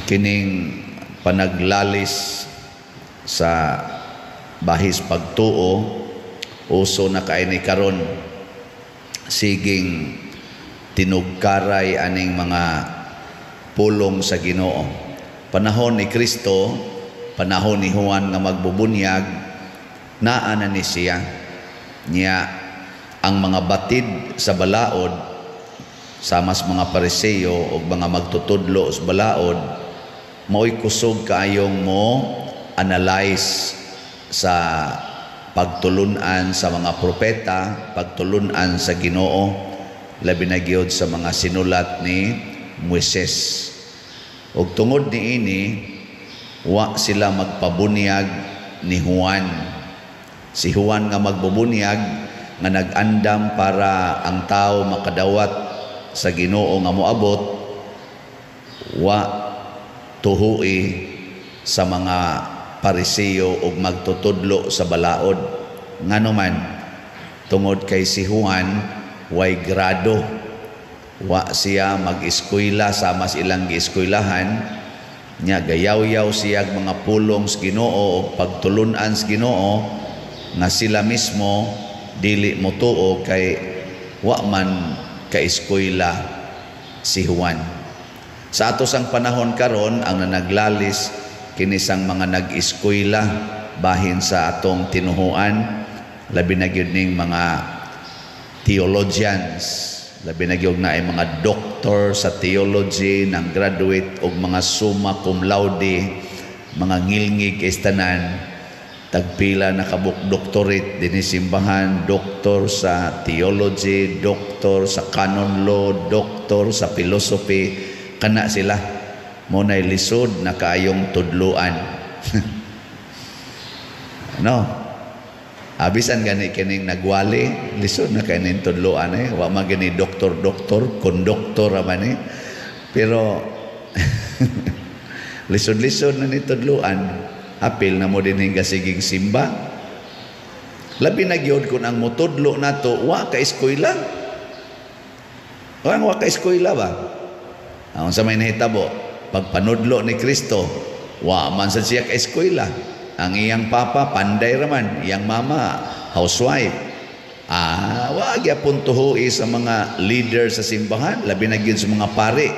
kining panaglalis sa bahis pagtuo uso na kay ni karon, siging tinugkaray aning mga pulong sa Ginoo. Panahon ni Kristo, panahon ni Juan nga magbubunyag, naa na ni siya niya ang mga batid sa balaod samas mga Pariseo o mga magtutudlo sa balaod, mao'y kusog kaayong mo analyze sa pagtulunan sa mga propeta, pagtulunan sa Ginoo, labi na gyud sa mga sinulat ni Moises. Ug tungod niini, wa sila magpabunyag ni Juan. Si Juan nga magbubunyag nga nag-andam para ang tao makadawat sa Ginoo nga moabot, wa tuhui sa mga Pariseo ug magtutudlo sa balaod. Nganuman tungod kay si Juan way grado, wa siya mag-eskwela sama sa ilang gieskuylahan nya, gayaw-yaw siya mga pulong sa Ginoo o pagtulunan sa Ginoo nga sila mismo dili motuo kay wa man ka-eskwela si Juan. Sa ato sang panahon karon, ang nanaglalis kinisang mga nag-eskwela bahin sa atong tinuhuan, labi na gyud ning mga theologians, labi na gyud na ay mga doctor sa theology nang graduate og mga summa cum laude, mga ngilngig istanan, tagpila na kabuk doctorate dinhi simbahan, doktor sa theology, doktor sa canon law, doktor sa philosophy, kana sila mo na lisod na kaayong tudluan. No, abisan gani kining nagwali, lisod na kaning tudluan wa magani doktor konduktor man pero lisod-lisod na ni tudluan, apil na mo din hingga siging simba. Labi na gyud kun ang mutudlo nato wa ka eskwela. Wa ka eskwela ba? Ang sa may nahitabo, pagpanudlo ni Kristo, wa man sa siya ka eskwela. Ang iyang papa panday raman, iyang mama housewife. Wa gyapon tuhui sa mga leader sa simbahan, labi na gyud sa mga pari,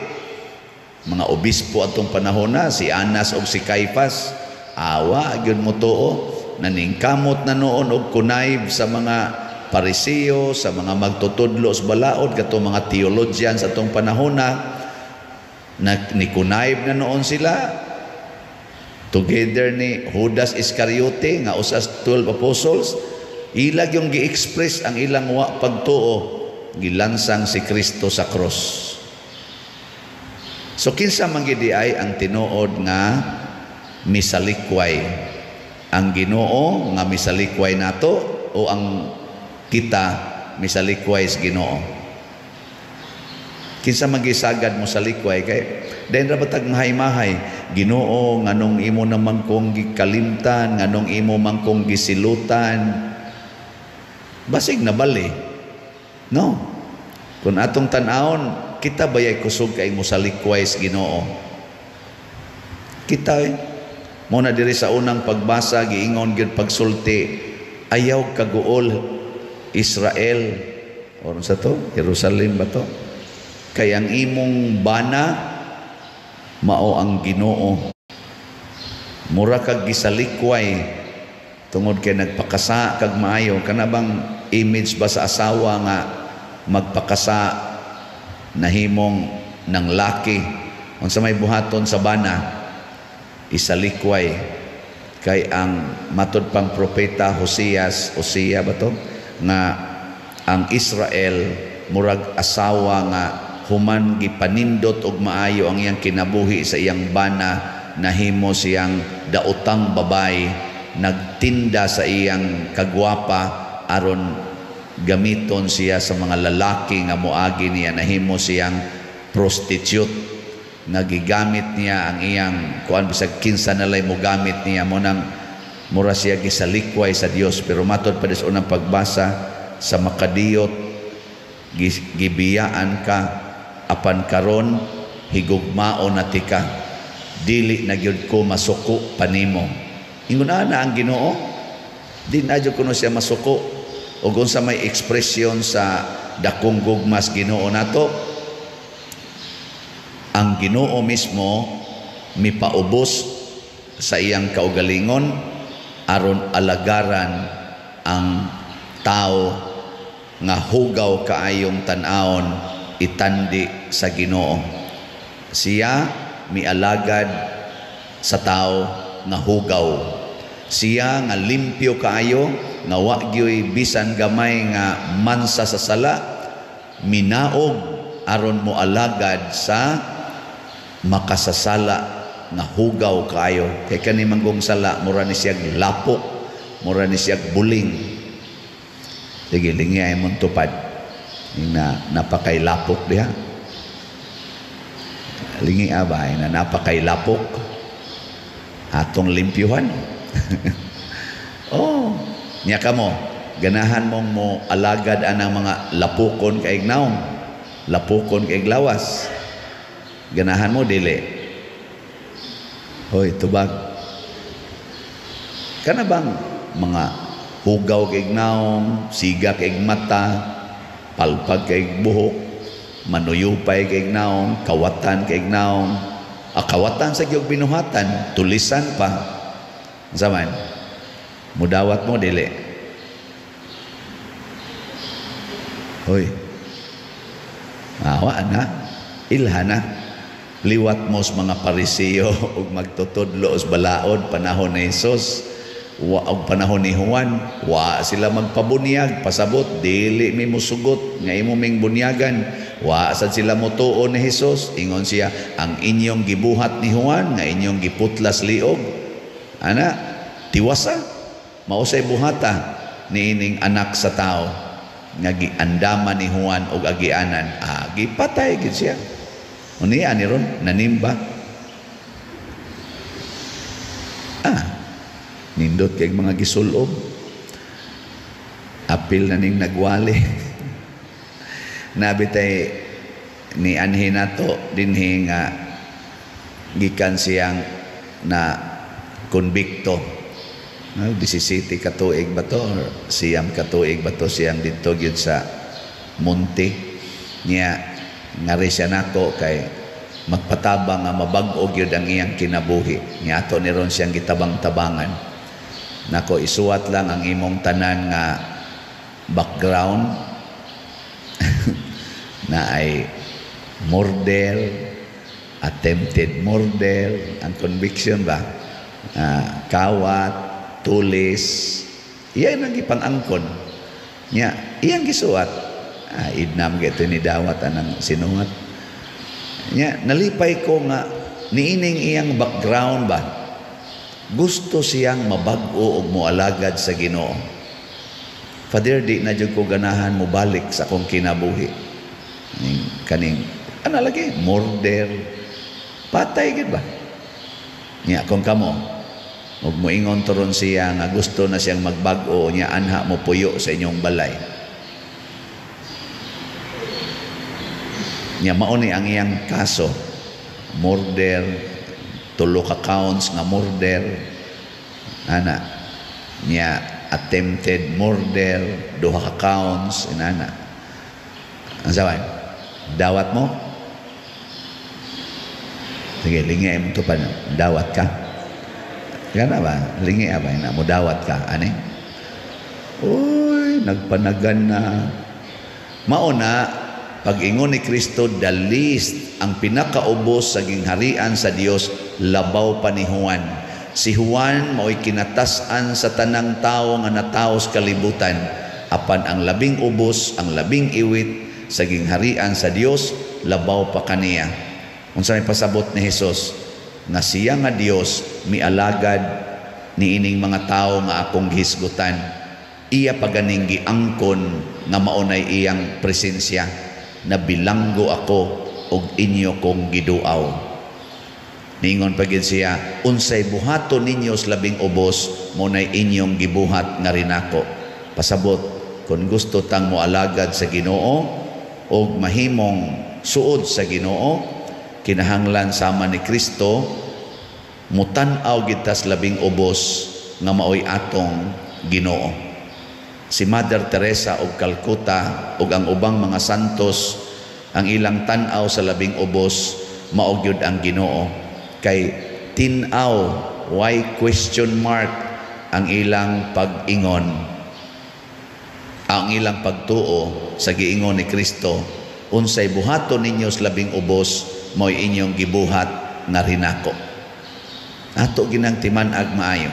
mga obispo atong panahon na, si Anas o si Caiphas. Wa gyud mo tuo, naningkamot na noon og kunayb sa mga Pariseo, sa mga magtutudlo sa balaod, kato mga theologians atong panahon na nikunayb na noon sila together ni Judas Iscariote nga usas 12 apostles. Ilag yung gi-express ang ilang wa pagtuo, gilansang si Kristo sa cross. So kinsa man gid ay ang tinuod nga misalikway, ang Ginoo nga misalikway nato o ang kita misalikway sa Ginoo? Kinsa magisagad mo sa likway kay dahil rabatag mahay-mahay, Ginoo nganong imo naman kong gikalimtan, nganong imo man kong gisilutan, basig na bali, no? Kung atong tan-awon, kita bayay kusog kay mo sa likway sa Ginoo. Kita mo na diri sa unang pagbasa giingon gyud pagsulti, ayaw kaguol Israel, oron sa to Jerusalem ba to? Kay ang imong bana mao ang Ginoo. Mura kag gisalikway tungod kay nagpakasa kag maayo. Kana bang image ba sa asawa nga magpakasa nahimong ng laki, unsa may buhaton sa bana isalikway. Kay ang matud pang propeta Hosea ba to nga ang Israel murag asawa nga human gipanindot og maayo ang iyang kinabuhi sa iyang bana, nahimo siyang daotang babay, nagtinda sa iyang kagwapa aron gamiton siya sa mga lalaki nga moagi niya, nahimo siyang prostitute, nagigamit niya ang iyang kuan bisag kinsa nalay mo gamit niya mo nang mura siya gisalikway sa Dios. Pero matod pa sa unang pagbasa sa makadiyot gibiyaan ka apan karon higugmao na tika. dili na gyud ko masuko panimo. Ingon na ang Ginoo, di na gyud kuno siya masuko. Ug unsa may ekspresyon sa dakong gugmas Ginoo nato, ang Ginoo mismo mipaubos sa iyang kaugalingon aron alagaran ang tao nga hugaw kaayong tan-awon itandi sa Ginoo. Siya mialagad sa tao nga hugaw. Siya nga limpyo kaayo, nga wa gyoy bisan gamay nga mansa sa sala, minaog aron mo alagad sa makasasala nga hugaw kaayo. Kay kani manggong sala mura ni siyag lapok, mura ni siyag buling. Sige, lingay mong tupad. Napakay lapok diha. Lingi abay na napakay lapok. Atong limpyuhan. Oh, nya kamo, ganahan mong mo alagad anang mga lapukon kay ignaong, lapukon kay lawas. Ganahan mo dili. Hoy, tubag. Kana bang mga hugaw kay ignaong, siga kay mata, palpag kay buhok, manuyupay kay ignaong, kawatan kay ignaong, kawatan sa gyud binuhatan, tulisan pa. Zaman, mudawat mo dili. Hoy, awa na, ilhana, liwat mo sa mga Parisiyo ug magtutudlo sa balaod panahon ni Jesus, og panahon ni Juan, wa sila magpabunyag, pasabot dili mi musugot nga imo ming bunyagan, wa sad sila motuo ni Jesus. Ingon siya, ang inyong gibuhat ni Juan nga inyong giputlas liog, ana, tiwasa, mausay buhata ni ining anak sa tao nga giandaman ni Juan og agianan. Gipatay gid siya. Unya ni ron nanimba. Nindot kay mga gisulob. Apil na ning nagwali. Nabitay ni anhi nato dinhi nga gikan siyang na konbikto. 17 katuig ba to? Siyam katuig ba to siyang dito gyud sa Monte. Niya ngari siya nako kay magpatabang nga mabag-o gyud ang iyang kinabuhi. Niya ato ni ron siyang gitabang-tabangan. Nako, isuwat lang ang imong tanan nga background na ay murder, attempted murder, ang conviction ba? Kawat, tulis, iyan ang ipang-angkon niya, iyang gisuwat. Idnam gito ni dawat anang sinuwat niya. Nalipay ko nga niining iyang background ba, gusto siyang mabag-o og moalagad sa Ginoo. Father, di na jud ko ganahan mo balik sa akong kinabuhi. Kaning ana lagi murder, patay gid ba niya kung kamo. Ug moingon turon siya nga gusto na siyang magbag-o niya, anha mo puyo sa inyong balay. Niya mao ni ang iyang kaso, murder, 3 ka counts nga murder, ana niya attempted murder, 2 ka counts inana. Ang sawan, dawat mo. Sige, lingay mo to pa, dawat ka. Gana ba? Lingi abay na mo dawat ka, ani? Uy, nagpanagan na. Mauna, pag-ingon ni Kristo, the least, ang pinakaubos sa gingharian sa Dios, labaw pa ni Juan. Si Juan mao'y kinatasan sa tanang tao nga nataos kalibutan. Apan ang labing ubos, ang labing iwit sa gingharian sa Dios, labaw pa kaniya. Unsa may pasabot ni Jesus, nga siya nga Dios mialagad ni ining mga tao nga akong gihisgutan. Iya paganing giangkon nga maunay iyang presensya, na bilanggo ako og inyo kong giduaw. Ningon pagid siya, unsay buhaton ninyo sa labing ubos, maunay inyong gibuhat nga rinako. Pasabot, kung gusto tang moalagad sa Ginoo og mahimong suod sa Ginoo, kinahanglan sama ni Kristo Mutan-aw gitas labing ubos nga maoy atong Ginoo. Si Mother Teresa og Calcutta ug ang ubang mga santos, ang ilang tan-aw sa labing ubos mao gyud ang Ginoo. Kay tin-aw, why question mark ang ilang pag-ingon, ang ilang pagtuo sa giingon ni Kristo, unsay buhaton ninyo sa labing ubos mo'y inyong gibuhat nga rinako. Ato ginang timan-ag maayo.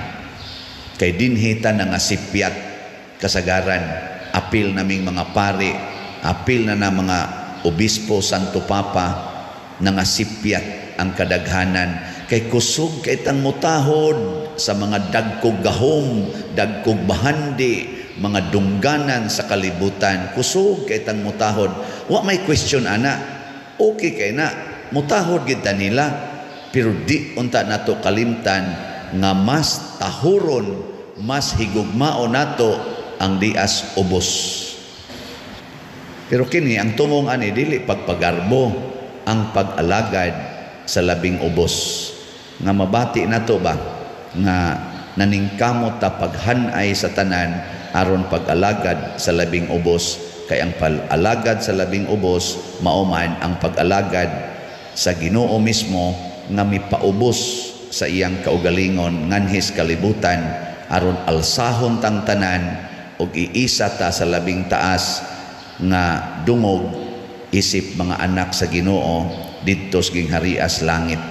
Kay dinhita na nga sipyat kasagaran, apil naming mga pari, apil na mga obispo, santo papa, na nga sipyat ang kadaghanan. Kay kusog kay tang mutahod sa mga dagkog gahom, dagkog bahandi, mga dungganan sa kalibutan. Kusog kay tang mutahod. Wa may question ana. Okay kay na mutahod gid nila, pero di unta nato kalimtan nga mas tahuron, mas higugmao nato ang dias ubos. Pero kini ang tumong ani dili pagpagarbo, ang pag-alagad sa labing ubos. Nga mabati nato ba nga naningkamot ta paghanay sa tanan aron pag-alagad sa labing ubos. Kay ang pag-alagad sa labing ubos mauman ang pag-alagad sa Ginoo mismo nga mipaubos sa iyang kaugalingon nganhis kalibutan aron alsahon tang tanan ug iisa ta sa labing taas nga dungog isip mga anak sa Ginoo didto sa gingharias langit.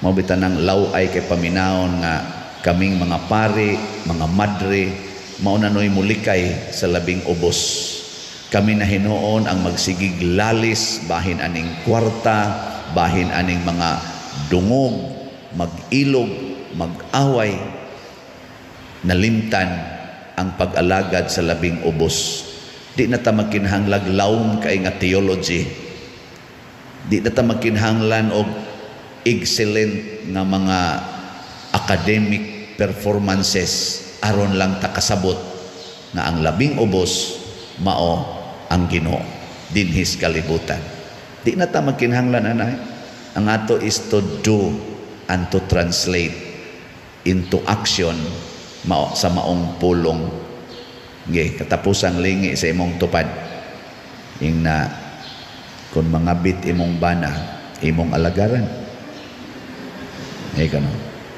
Mao bitan ang law-ay kay paminaon nga kaming mga pari, mga madre mao nanoy mulikay sa labing ubos. Kami na hinuon ang magsigig lalis bahin aning kwarta, bahin aning mga dungog, mag-ilog, mag-away, nalimtan ang pag-alagad sa labing ubos. Di na ta magkinahanglag lawom kay nga theology. Di na ta magkinahanglan og excellent nga mga academic performances aron lang ta kasabot nga ang labing ubos mao ang Ginoo dinhis kalibutan. Di na ta magkinahanglan anay. Ang ato is to do and to translate into action mao sa maong pulong. Nge, katapusang lingi sa imong tupad. Ing na kung mangabit imong bana, imong alagaran. Ay kano.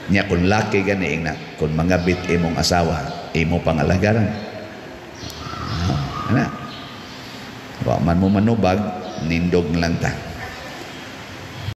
Nya kung laki gani ing na kung mangabit imong asawa, imo pang alagaran. Ana. Wa man mo manubag, nindog lang ta.